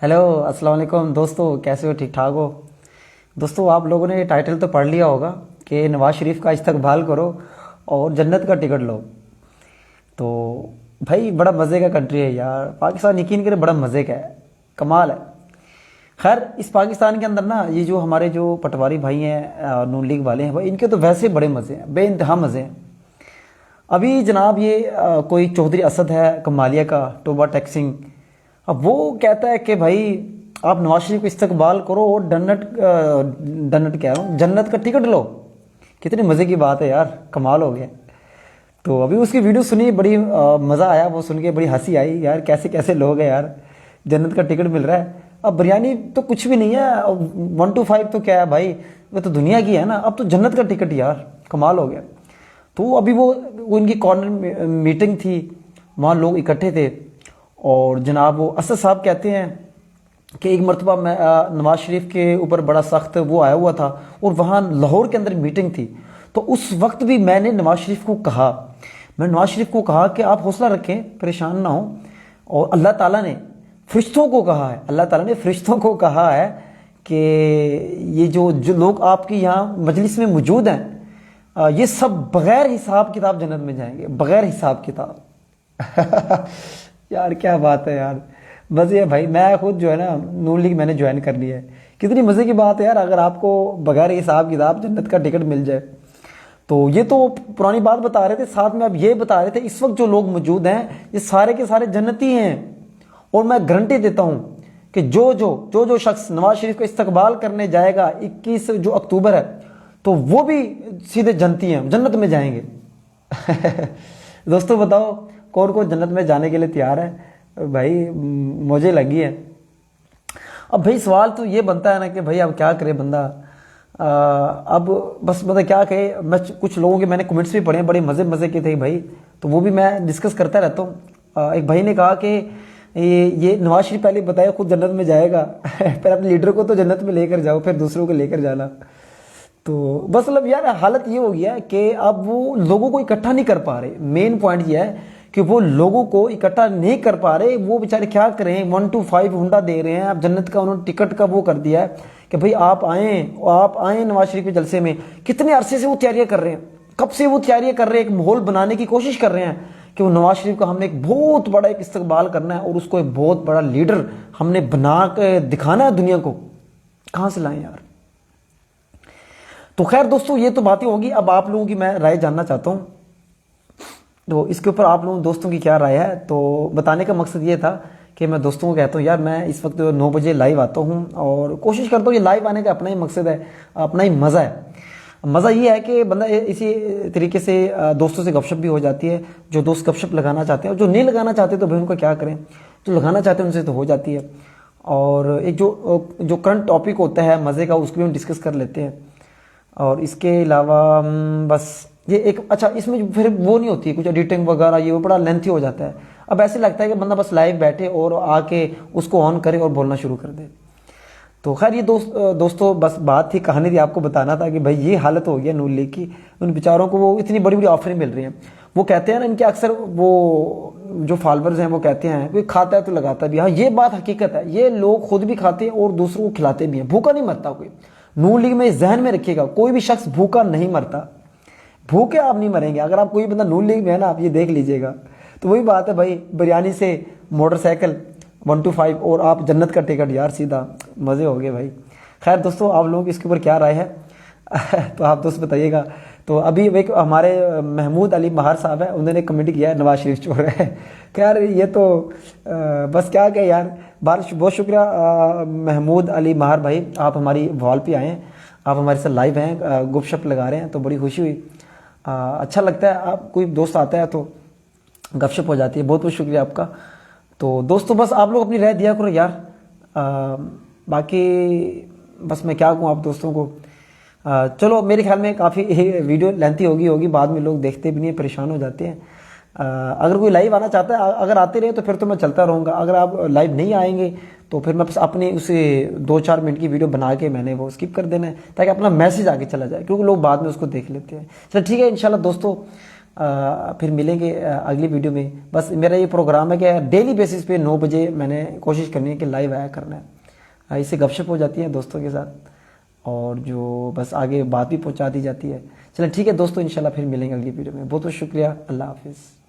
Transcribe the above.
Hello, अस्सलाम वालेकुम दोस्तों। कैसे हो? ठीक ठाक हो? दोस्तों, आप लोगों ने टाइटल तो पढ़ लिया होगा कि नवाज शरीफ का इस्तकबाल करो और जन्नत का टिकट लो। तो भाई, बड़ा मज़े का कंट्री है यार पाकिस्तान। यकीन करें, बड़ा मज़े का है, कमाल है। खैर, इस पाकिस्तान के अंदर ना, ये जो हमारे जो पटवारी भाई हैं, नून लीग वाले हैं भाई, इनके तो वैसे बड़े मज़े हैं, बेइंतहा मज़े हैं। अभी जनाब ये कोई चौधरी असद है कमालिया का, टोबा टैक्सिंग। अब वो कहता है कि भाई आप नवाज शरीफ को इस्तकबाल करो और डन्नट कह रहा हूँ, जन्नत का टिकट लो। कितनी मज़े की बात है यार, कमाल हो गया। तो अभी उसकी वीडियो सुनी, बड़ी मज़ा आया वो सुन के, बड़ी हंसी आई यार। कैसे कैसे लोग हैं यार, जन्नत का टिकट मिल रहा है। अब बिरयानी तो कुछ भी नहीं है, 1 to 5 तो क्या है भाई, वो तो दुनिया की है ना। अब तो जन्नत का टिकट यार, कमाल हो गया। तो अभी वो इनकी कॉर्नर मीटिंग थी, वहाँ लोग इकट्ठे थे। और जनाब वो असद साहब कहते हैं कि एक मरतबा मैं नवाज शरीफ के ऊपर बड़ा सख्त वो आया हुआ था, और वहाँ लाहौर के अंदर मीटिंग थी। तो उस वक्त भी मैंने नवाज शरीफ को कहा, मैं नवाज शरीफ को कहा कि आप हौसला रखें, परेशान ना हो। और अल्लाह ताला ने फरिश्तों को कहा है, अल्लाह ताला ने फरिश्तों को कहा है कि ये जो जो लोग आपकी यहाँ मजलिस में मौजूद हैं, ये सब बगैर हिसाब किताब जन्नत में जाएंगे, बगैर हिसाब किताब। यार क्या बात है यार, मज़े है भाई। मैं खुद जो है ना, नून लीग मैंने ज्वाइन कर लिया है। कितनी मज़े की बात है यार, अगर आपको बगैर हिसाब किताब जन्नत का टिकट मिल जाए। तो ये तो पुरानी बात बता रहे थे, साथ में अब ये बता रहे थे इस वक्त जो लोग मौजूद हैं ये सारे के सारे जन्नती हैं। और मैं गारंटी देता हूं कि जो शख्स नवाज शरीफ का इस्तकबाल करने जाएगा 21 जो अक्टूबर है, तो वो भी सीधे जन्नती हैं, जन्नत में जाएंगे। दोस्तों बताओ, कौन कौन जन्नत में जाने के लिए तैयार है भाई? मुझे लगी है। अब भाई सवाल तो ये बनता है ना कि भाई अब क्या करे बंदा। अब बस मतलब क्या कहे। मैं कुछ लोगों के मैंने कमेंट्स भी पढ़े हैं, बड़े मज़े मज़े के थे भाई, तो वो भी मैं डिस्कस करता रहता हूँ। एक भाई ने कहा कि ये नवाज शरीफ पहले बताया खुद जन्नत में जाएगा। पहले अपने लीडर को तो जन्नत में लेकर जाओ, फिर दूसरों को लेकर जाना। तो बस मतलब यार हालत ये हो गया है कि अब वो लोगों को इकट्ठा नहीं कर पा रहे। मेन पॉइंट ये है कि वो लोगों को इकट्ठा नहीं कर पा रहे। वो बेचारे क्या करें, 1 to 5 हुंडा दे रहे हैं। अब जन्नत का उन्होंने टिकट का वो कर दिया है कि भाई आप आए नवाज शरीफ के जलसे में। कितने अरसे से वो तैयारियां कर रहे हैं, कब से वो तैयारियां कर रहे हैं, एक माहौल बनाने की कोशिश कर रहे हैं कि वो नवाज शरीफ का हमने एक बहुत बड़ा एक इस्तकबाल करना है और उसको एक बहुत बड़ा लीडर हमने बना के दिखाना है दुनिया को। कहां से लाएं यार? तो खैर दोस्तों, ये तो बातें होगी। अब आप लोगों की मैं राय जानना चाहता हूं, तो इसके ऊपर आप लोगों दोस्तों की क्या राय है। तो बताने का मकसद ये था कि मैं दोस्तों को कहता हूँ यार, मैं इस वक्त 9 बजे लाइव आता हूँ और कोशिश करता हूँ। ये लाइव आने का अपना ही मकसद है, अपना ही मज़ा है। मज़ा ये है कि बंदा इसी तरीके से दोस्तों से गपशप भी हो जाती है। जो दोस्त गपशप लगाना चाहते हैं और जो नहीं लगाना चाहते तो भाई उनको क्या करें, जो लगाना चाहते हैं उनसे तो हो जाती है। और एक जो करंट टॉपिक होता है मज़े का, उसको भी हम डिस्कस कर लेते हैं। और इसके अलावा बस ये एक अच्छा, इसमें फिर वो नहीं होती है कुछ एडिटिंग वगैरह, ये वो बड़ा लेंथी हो जाता है। अब ऐसे लगता है कि बंदा बस लाइव बैठे और आके उसको ऑन करे और बोलना शुरू कर दे। तो खैर ये दोस्तों बस बात थी, कहानी थी, आपको बताना था कि भाई ये हालत हो गई है नून लीग की। उन बेचारों को वो इतनी बड़ी बड़ी ऑफरें मिल रही हैं। वो कहते हैं ना, इनके अक्सर वो जो फॉलोअर्स हैं वो कहते हैं कोई खाता है तो लगाता भी। हाँ, ये बात हकीकत है, ये लोग खुद भी खाते हैं और दूसरों को खिलाते भी हैं। भूखा नहीं मरता कोई। नून लीग में जहन में रखिएगा, कोई भी शख्स भूखा नहीं मरता। भूखे आप नहीं मरेंगे। अगर आप कोई बंदा नून लीग में है ना, आप ये देख लीजिएगा। तो वही बात है भाई, बिरयानी से मोटरसाइकिल 1 to 5 और आप जन्नत का टिकट यार, सीधा मज़े हो गए भाई। खैर दोस्तों, आप लोगों की इसके ऊपर क्या राय है? तो आप दोस्त बताइएगा। तो अभी एक हमारे महमूद अली महार साहब है, उन्होंने कमेंट किया है नवाज शरीफ चोर है। खैर ये तो बस क्या कहें यार। बहुत शुक्रिया महमूद अली महार भाई, आप हमारी वॉल पे आए हैं, आप हमारे साथ लाइव हैं, गुपशप लगा रहे हैं, तो बड़ी खुशी हुई। अच्छा लगता है, आप कोई दोस्त आता है तो गपशप हो जाती है। बहुत बहुत शुक्रिया आपका। तो दोस्तों बस आप लोग अपनी राय दिया करो यार। बाकी बस मैं क्या कहूँ आप दोस्तों को। चलो, मेरे ख्याल में काफ़ी वीडियो लेंथी होगी, बाद में लोग देखते भी नहीं, परेशान हो जाते हैं। अगर कोई लाइव आना चाहता है, अगर आते रहे तो फिर तो मैं चलता रहूँगा। अगर आप लाइव नहीं आएंगे तो फिर मैं बस अपनी उसे 2-4 मिनट की वीडियो बना के मैंने वो स्किप कर देना है, ताकि अपना मैसेज आगे चला जाए, क्योंकि लोग बाद में उसको देख लेते हैं। चलो ठीक है, इंशाल्लाह दोस्तों। फिर मिलेंगे अगली वीडियो में। बस मेरा ये प्रोग्राम है कि डेली बेसिस पे 9 बजे मैंने कोशिश करनी है कि लाइव आया करना है। इससे गपशप हो जाती है दोस्तों के साथ, और जो बस आगे बात भी पहुंचा दी जाती है। चलें ठीक है दोस्तों, इंशाल्लाह फिर मिलेंगे अगली वीडियो में। बहुत बहुत शुक्रिया। अल्लाह हाफिज़।